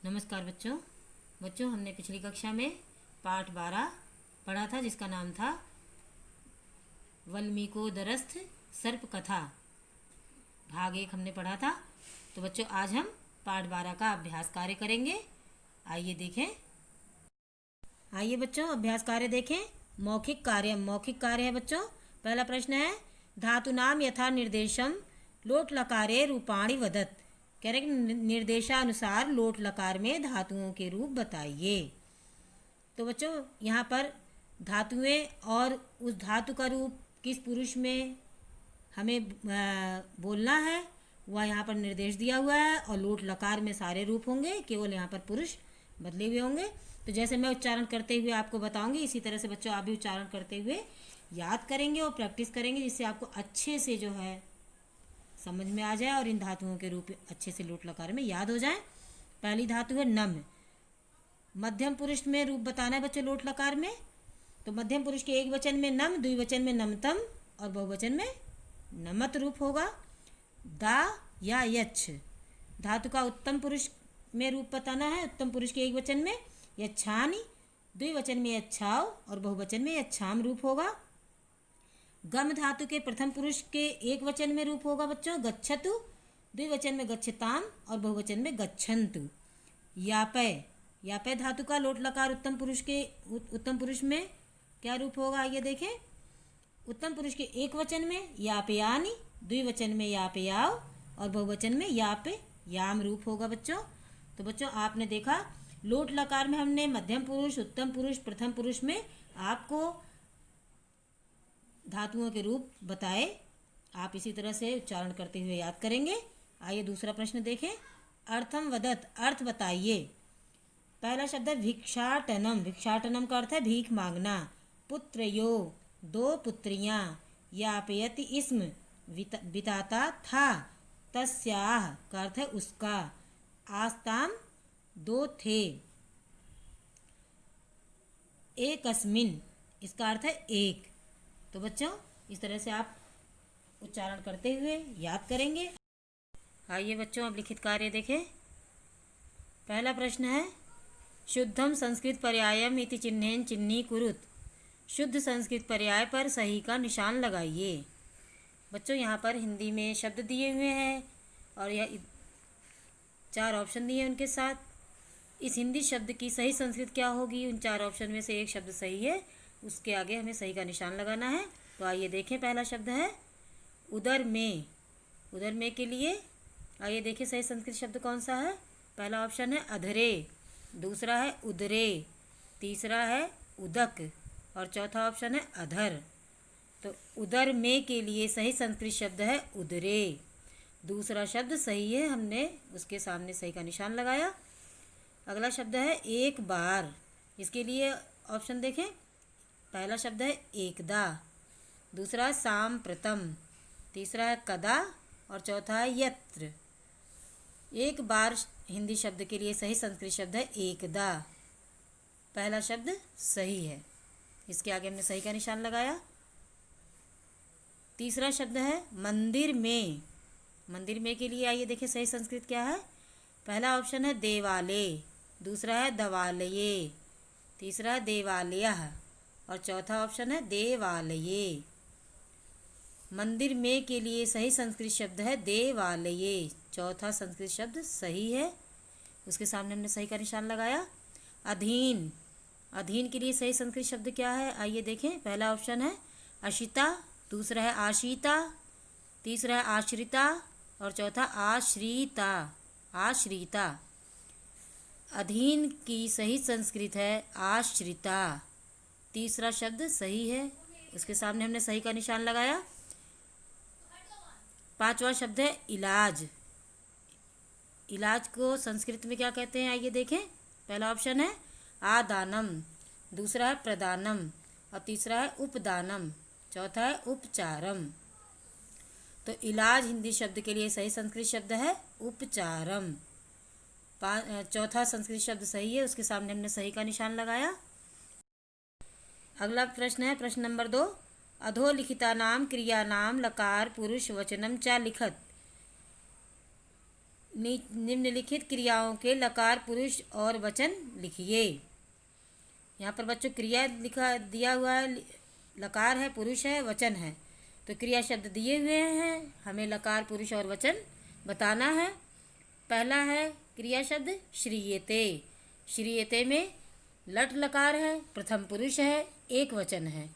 नमस्कार बच्चों। हमने पिछली कक्षा में पाठ 12 पढ़ा था, जिसका नाम था वल्मीकोदरस्थ सर्प कथा। भाग 1 हमने पढ़ा था। तो बच्चों, आज हम पाठ 12 का अभ्यास कार्य करेंगे। आइए देखें। आइए बच्चों, अभ्यास कार्य देखें। मौखिक कार्य है बच्चों। पहला प्रश्न है, धातुनाम यथा निर्देशम लोट लकारे रूपाणि वदत। कह रहे कि निर्देशानुसार लोट लकार में धातुओं के रूप बताइए। तो बच्चों, यहाँ पर धातुएं और उस धातु का रूप किस पुरुष में हमें बोलना है, वह यहाँ पर निर्देश दिया हुआ है। और लोट लकार में सारे रूप होंगे, केवल यहाँ पर पुरुष बदले हुए होंगे। तो जैसे मैं उच्चारण करते हुए आपको बताऊंगी, इसी तरह से बच्चों आप भी उच्चारण करते हुए याद करेंगे और प्रैक्टिस करेंगे, जिससे आपको अच्छे से जो है समझ में आ जाए और इन धातुओं के रूप अच्छे से लोट लकार में याद हो जाए। पहली धातु है नम। मध्यम पुरुष में रूप बताना है बच्चों लोट लकार में। तो मध्यम पुरुष के एक वचन में नम, द्विवचन में नमतम और बहुवचन में नमत रूप होगा। दा या यच्छ। धातु का उत्तम पुरुष में रूप बताना है। उत्तम पुरुष के एक वचन में यच्छानि, द्विवचन में यच्छाव और बहुवचन में यच्छाम रूप होगा। गम धातु के प्रथम पुरुष के एक वचन में रूप होगा बच्चों गच्छतु, द्विवचन में गच्छताम और बहुवचन में गच्छन्तु। यापय धातु का लोट लकार उत्तम पुरुष में क्या रूप होगा, आइए देखें। उत्तम पुरुष के एक वचन में यापयानि, द्विवचन में यापयाव और बहुवचन में यापयाम रूप होगा बच्चों। तो बच्चों, आपने देखा लोट लकार में हमने मध्यम पुरुष, उत्तम पुरुष, प्रथम पुरुष में आपको धातुओं के रूप बताए। आप इसी तरह से उच्चारण करते हुए याद करेंगे। आइए दूसरा प्रश्न देखें। अर्थम वदत, अर्थ बताइए। पहला शब्द है भिक्षाटनम। भिक्षाटनम का अर्थ है भीख मांगना। पुत्रयो, दो पुत्रियां। यापयति इसम, बिताता था। तस्याह का अर्थ है उसका। आस्ताम, दो थे। एकस्मिन, इसका अर्थ है एक। तो बच्चों, इस तरह से आप उच्चारण करते हुए याद करेंगे। आइए बच्चों, अब लिखित कार्य देखें। पहला प्रश्न है, शुद्धम संस्कृत पर्यायम इति चिन्हेन चिन्ही कुरुत। शुद्ध संस्कृत पर्याय पर सही का निशान लगाइए। बच्चों, यहाँ पर हिंदी में शब्द दिए हुए हैं और यह 4 ऑप्शन दिए हैं उनके साथ। इस हिंदी शब्द की सही संस्कृत क्या होगी, उन 4 ऑप्शन में से एक शब्द सही है, उसके आगे हमें सही का निशान लगाना है। तो आइए देखें। पहला शब्द है उदर में। उदर में के लिए आइए देखें सही संस्कृत शब्द कौन सा है। पहला ऑप्शन है अधरे, दूसरा है उदरे, तीसरा है उदक और चौथा ऑप्शन है अधर। तो उदर में के लिए सही संस्कृत शब्द है उदरे। दूसरा शब्द सही है, हमने उसके सामने सही का निशान लगाया। अगला शब्द है एक बार। इसके लिए ऑप्शन देखें। पहला शब्द है एकदा, दूसरा है सांप्रतम, तीसरा है कदा और चौथा है यत्र। एक बार हिंदी शब्द के लिए सही संस्कृत शब्द है एकदा। पहला शब्द सही है, इसके आगे हमने सही का निशान लगाया। तीसरा शब्द है मंदिर में। मंदिर में के लिए आइए देखें सही संस्कृत क्या है। पहला ऑप्शन है देवालय, दूसरा है दवालये, तीसरा है देवालयः और चौथा ऑप्शन है देवालये। मंदिर में के लिए सही संस्कृत शब्द है देवालये। चौथा संस्कृत शब्द सही है, उसके सामने हमने सही का निशान लगाया। अधीन। अधीन के लिए सही संस्कृत शब्द क्या है, आइए देखें। पहला ऑप्शन है अशिता, दूसरा है आशीता, तीसरा है आश्रिता और चौथा आश्रिता। आश्रिता। अधीन की सही संस्कृत है आश्रिता। तीसरा शब्द सही है, उसके सामने हमने सही का निशान लगाया। पांचवा शब्द है इलाज। इलाज को संस्कृत में क्या कहते हैं, आइए देखें। पहला ऑप्शन है आदानम, दूसरा है प्रदानम और तीसरा है उपदानम, चौथा है उपचारम। तो इलाज हिंदी शब्द के लिए सही संस्कृत शब्द है उपचारम। चौथा संस्कृत शब्द सही है, उसके सामने हमने सही का निशान लगाया। अगला प्रश्न है प्रश्न नंबर 2। अधोलिखितानां क्रियानां लकार पुरुष वचनम च लिखत। निम्नलिखित क्रियाओं के लकार पुरुष और वचन लिखिए। यहाँ पर बच्चों क्रिया लिखा दिया हुआ है, लकार है, पुरुष है, वचन है। तो क्रिया शब्द दिए हुए हैं, हमें लकार पुरुष और वचन बताना है। पहला है क्रिया शब्द श्रीयते। श्रीयते में लट लकार है, प्रथम पुरुष है, एक वचन है।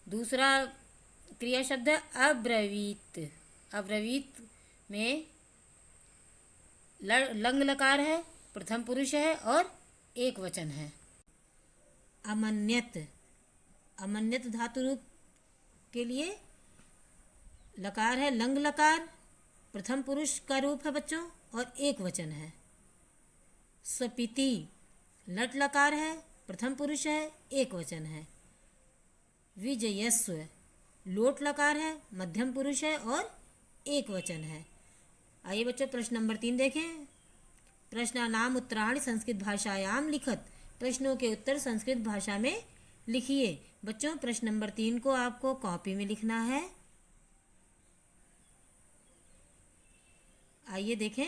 दूसरा क्रिया शब्द है अब्रवीत। अब्रवीत में लंग लकार है, प्रथम पुरुष है और एक वचन है। अमन्यत। अमन्यत धातु रूप के लिए लकार है, लंग लकार, प्रथम पुरुष का रूप है बच्चों और एक वचन है। स्वपिति लट लकार है, प्रथम पुरुष है, एक वचन है। विजयस्व लोट लकार है, मध्यम पुरुष है और एक वचन है। आइए बच्चों प्रश्न नंबर 3 देखें। प्रश्नानाम उत्तराणि संस्कृत भाषायाम लिखत। प्रश्नों के उत्तर संस्कृत भाषा में लिखिए। बच्चों प्रश्न नंबर 3 को आपको कॉपी में लिखना है। आइए देखें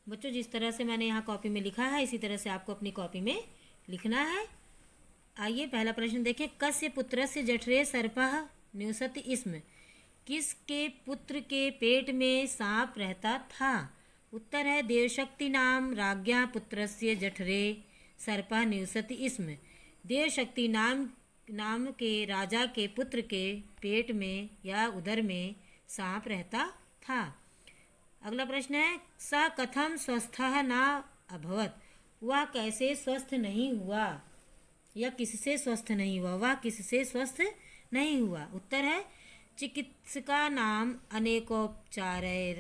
बच्चों, जिस तरह से मैंने यहाँ कॉपी में लिखा है इसी तरह से आपको अपनी कॉपी में लिखना है। आइए पहला प्रश्न देखें। कस्य पुत्रस्य जठरे सर्पः निवसति स्म। किसके पुत्र के पेट में सांप रहता था? उत्तर है देवशक्ति नाम राज्ञा पुत्रस्य जठरे सर्पः निवसति स्म। देवशक्ति नाम के राजा के पुत्र के पेट में या उदर में सांप रहता था। अगला प्रश्न है स कथम स्वस्थः न अभवत। वह कैसे स्वस्थ नहीं हुआ या किससे स्वस्थ नहीं हुआ? वह किससे स्वस्थ नहीं हुआ? उत्तर है चिकित्सका नाम अनेकोपचारै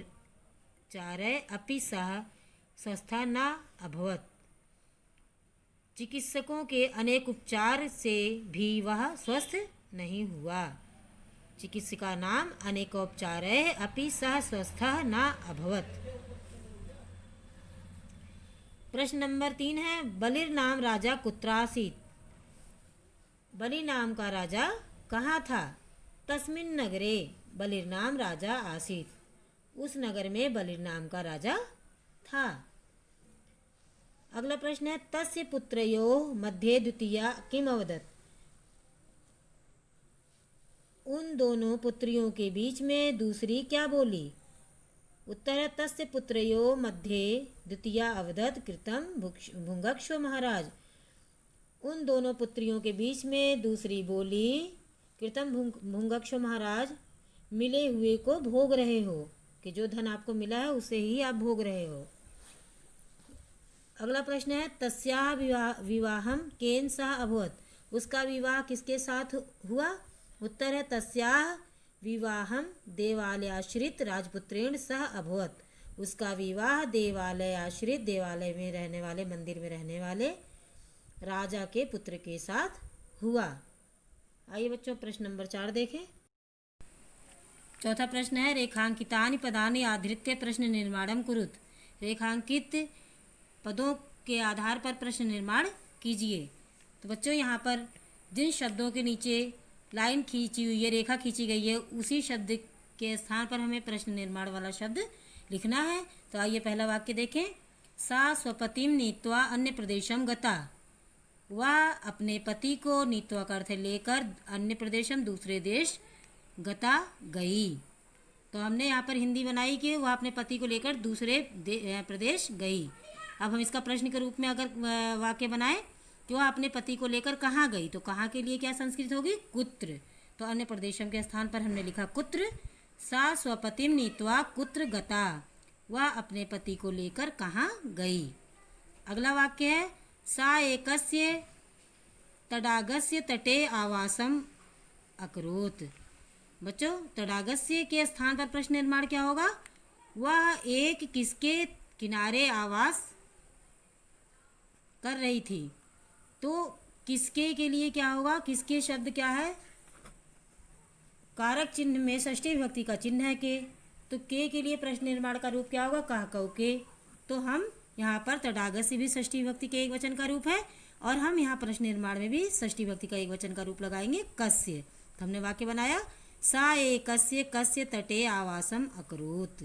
अपि सः स्वस्थः न अभवत। चिकित्सकों के अनेक उपचार से भी वह स्वस्थ नहीं हुआ। चिकित्सका नाम अनेकोपचारै अपि सः स्वस्थः न अभवत। प्रश्न नंबर 3 है बलिर नाम राजा कुत्र आसीत्। बलि नाम का राजा कहाँ था? तस्मिन् नगरे बलिर नाम राजा आसीत्। उस नगर में बलिर नाम का राजा था। अगला प्रश्न है तस्य पुत्रयोः मध्ये द्वितीया किम अवदत्। उन दोनों पुत्रियों के बीच में दूसरी क्या बोली? उत्तर है तस्य पुत्रयोः मध्ये द्वितीया अवदत् कृतं भुङ्गक्ष्व महाराज। उन दोनों पुत्रियों के बीच में दूसरी बोली कृतं भुङ्गक्ष्व महाराज, मिले हुए को भोग रहे हो, कि जो धन आपको मिला है उसे ही आप भोग रहे हो। अगला प्रश्न है तस्याः विवाहं केन सह अभवत्। उसका विवाह किसके साथ हुआ? उत्तर है तस्याः विवाहं देवालयाश्रित राजपुत्रेण सह अभवत्। उसका विवाह देवालय आश्रित, देवालय में रहने वाले, मंदिर में रहने वाले राजा के पुत्र के साथ हुआ। आइए बच्चों प्रश्न नंबर 4 देखें। चौथा प्रश्न है रेखांकितानि पदानि आधृत्य प्रश्न निर्माणं कुरुत। रेखांकित पदों के आधार पर प्रश्न निर्माण कीजिए। तो बच्चों यहाँ पर जिन शब्दों के नीचे लाइन खींची हुई है, रेखा खींची गई है, उसी शब्द के स्थान पर हमें प्रश्न निर्माण वाला शब्द लिखना है। तो आइए पहला वाक्य देखें। सा स्वपतिम नीत्वा अन्य प्रदेशम गता। वह अपने पति को, नीत्वा का अर्थ लेकर, अन्य प्रदेशम दूसरे देश, गता गई। तो हमने यहाँ पर हिंदी बनाई कि वह अपने पति को लेकर दूसरे प्रदेश गई। अब हम इसका प्रश्न के रूप में अगर वाक्य बनाएं कि वह अपने पति को लेकर कहाँ गई, तो कहाँ के लिए क्या संस्कृत होगी? कुत्र। तो अन्य प्रदेशम के स्थान पर हमने लिखा कुत्र। सा स्वपतिम नीत्वा कुत्र गता। वह अपने पति को लेकर कहाँ गई। अगला वाक्य है सा एकस्य तडागस्य तटे आवासम अकरोत्। बच्चों तडागस्य के स्थान पर प्रश्न निर्माण क्या होगा? वह एक किसके किनारे आवास कर रही थी। तो किसके के लिए क्या होगा? किसके शब्द क्या है? कारक चिन्ह में षष्ठी विभक्ति का चिन्ह है के। तो के लिए प्रश्न निर्माण का रूप क्या होगा? कह कऊ के। तो हम यहाँ पर तडागस्य भी षष्ठी विभक्ति के एक वचन का रूप है और हम यहाँ प्रश्न निर्माण में भी षष्ठी विभक्ति का एक वचन का रूप लगाएंगे कस्य। तो हमने वाक्य बनाया सा एकस्य कस्य तटे आवासम अकरोत्।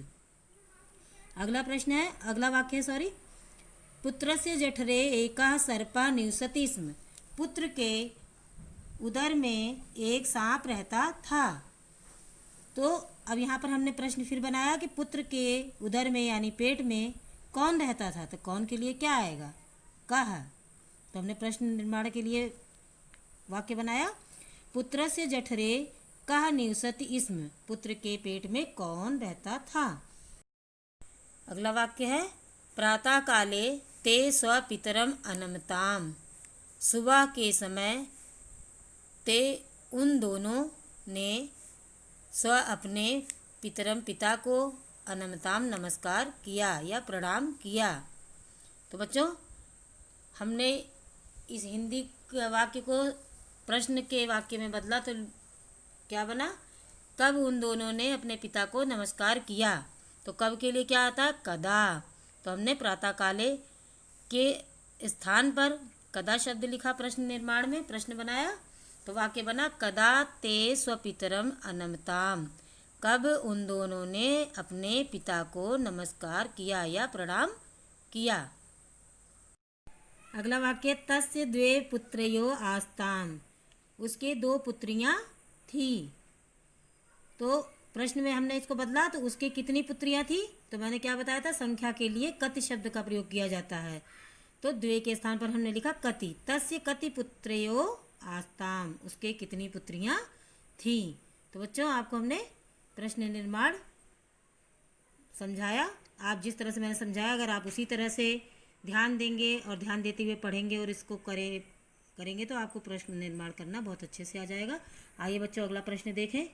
अगला प्रश्न है, अगला वाक्य है, सॉरी, पुत्रस्य जठरे एकः सर्पः निवसति स्म। पुत्र के उदर में एक सांप रहता था। तो अब यहाँ पर हमने प्रश्न फिर बनाया कि पुत्र के उदर में यानी पेट में कौन रहता था, तो कौन के लिए क्या आएगा, कह। तो हमने प्रश्न निर्माण के लिए वाक्य बनाया, पुत्रस्य जठरे कः निवसति स्म। पुत्र के पेट में कौन रहता था। अगला वाक्य है, प्रातः काले ते स्वपितरम अनमताम। सुबह के समय ते उन दोनों ने स्व अपने पितरम पिता को अनमताम नमस्कार किया या प्रणाम किया। तो बच्चों हमने इस हिंदी वाक्य को प्रश्न के वाक्य में बदला, तो क्या बना, कब उन दोनों ने अपने पिता को नमस्कार किया। तो कब के लिए क्या आता है, कदा। तो हमने प्रातः काले के स्थान पर कदा शब्द लिखा प्रश्न निर्माण में, प्रश्न बनाया। तो वाक्य बना, कदा ते स्वपितरम अनमताम। कब उन दोनों ने अपने पिता को नमस्कार किया या प्रणाम किया। अगला वाक्य, तस्य द्वे पुत्रयो आस्ताम। उसके 2 पुत्रियां थी। तो प्रश्न में हमने इसको बदला, तो उसके कितनी पुत्रियां थी, तो मैंने क्या बताया था, संख्या के लिए कति शब्द का प्रयोग किया जाता है। तो द्वे के स्थान पर हमने लिखा कति। तस्य कति पुत्रयो आस्ताम। उसके कितनी पुत्रियां थी। तो बच्चों आपको हमने प्रश्न निर्माण समझाया। आप जिस तरह से मैंने समझाया, अगर आप उसी तरह से ध्यान देंगे और ध्यान देते हुए पढ़ेंगे और इसको करेंगे तो आपको प्रश्न निर्माण करना बहुत अच्छे से आ जाएगा। आइए बच्चों अगला प्रश्न देखें।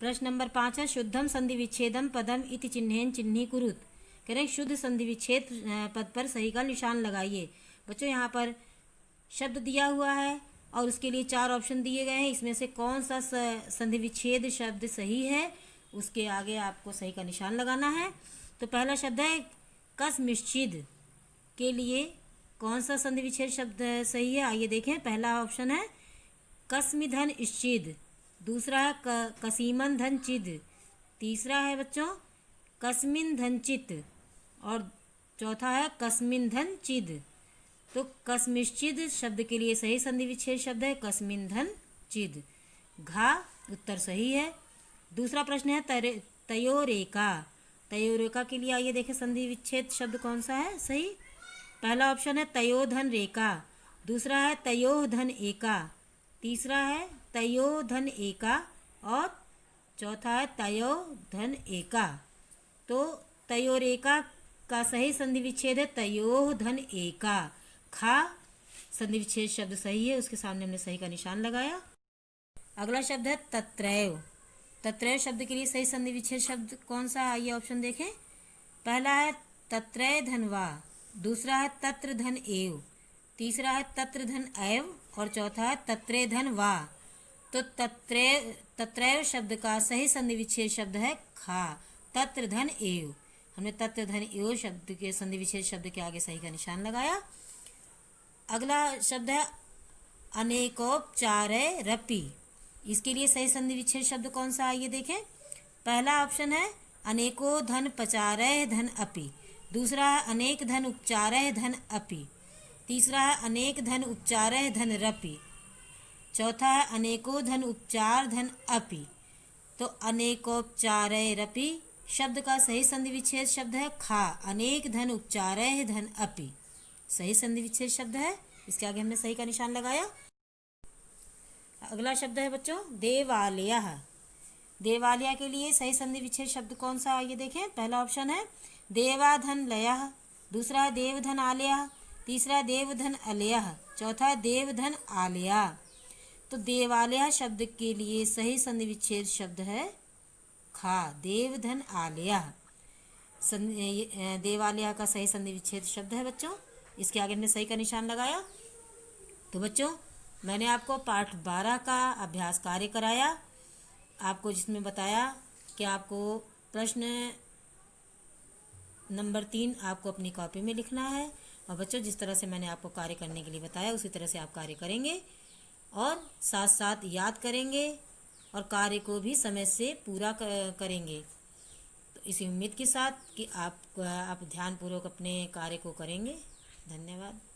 प्रश्न नंबर 5 है, शुद्धम संधि विच्छेदम पदम इति चिन्हेन चिन्ही कुरुत। कह रहे शुद्ध संधि विच्छेद पद पर सही का निशान लगाइए। बच्चों यहाँ पर शब्द दिया हुआ है और उसके लिए 4 ऑप्शन दिए गए हैं। इसमें से कौन सा संधि विच्छेद शब्द सही है, उसके आगे आपको सही का निशान लगाना है। तो पहला शब्द है कसमिश्चिद। के लिए कौन सा संधि विच्छेद शब्द सही है, आइए देखें। पहला ऑप्शन है कस्मिधन इश्चिद। दूसरा है कसीमन धन चिद। तीसरा है बच्चों कस्मिन धन चित। और चौथा है कस्मिन धन चिद। तो कस्मिश्चिद शब्द के लिए सही संधि विच्छेद शब्द है कस्मिन धन चिद। घा उत्तर सही है। दूसरा प्रश्न है तयोरेका। तयोरेका के लिए आइए देखें संधि विच्छेद शब्द कौन सा है सही। पहला ऑप्शन है तयोधन रेका। दूसरा है तयोधन एका। तीसरा है तयोधन एका और चौथा है तयोधन एका। तो तयोरेका का सही संधि विच्छेद है तयोधन एका। खा संधि विच्छेद शब्द सही है, उसके सामने हमने सही का निशान लगाया। अगला शब्द है तत्रैव। तत्रैव शब्द के लिए सही संधि विच्छेद शब्द कौन सा है, आइए ऑप्शन देखें। पहला है तत्रय धनवा। दूसरा है तत्र धन एव। तीसरा है तत्र धन एव और चौथा है तत्रे धन वा। तो तत्रैव शब्द का सही संधि विच्छेद शब्द है खा। तत्र धन एव। हमने तत्र धन एव शब्द के संधि विच्छेद शब्द के आगे सही का निशान लगाया। अगला शब्द है अनेकोपचारय रपि। इसके लिए सही संधि विच्छेद शब्द कौन सा, आइए देखें। पहला ऑप्शन है अनेको धन पचारय धन अपि। दूसरा है अनेक धन उपचारय धन अपि। तीसरा है अनेक धन उपचारय धन रपि। चौथा है अनेको धन उपचार धन अपि। तो अनेकोपचारय रपि शब्द का सही संधि विच्छेद शब्द है खा। अनेक धन उपचारय धन अपि सही संधि विच्छेद शब्द है, इसके आगे हमने सही का निशान लगाया। अगला शब्द है बच्चों देवालय। देवालय के लिए सही संधि विच्छेद शब्द कौन सा, आइए देखें। पहला ऑप्शन है देवाधन लय। दूसरा है देवधन आलय। तीसरा है देवधन अलय। चौथा है देवधन आलय। तो देवालय शब्द के लिए सही संधि विच्छेद शब्द है खा। देवधन आलय देवालय का सही संधि विच्छेद शब्द है बच्चों, इसके आगे हमने सही का निशान लगाया। तो बच्चों मैंने आपको पाठ 12 का अभ्यास कार्य कराया, आपको जिसमें बताया कि आपको प्रश्न नंबर 3 आपको अपनी कॉपी में लिखना है। और बच्चों जिस तरह से मैंने आपको कार्य करने के लिए बताया उसी तरह से आप कार्य करेंगे और साथ साथ याद करेंगे और कार्य को भी समय से पूरा करेंगे। तो इसी उम्मीद के साथ कि आप ध्यानपूर्वक अपने कार्य को करेंगे। धन्यवाद।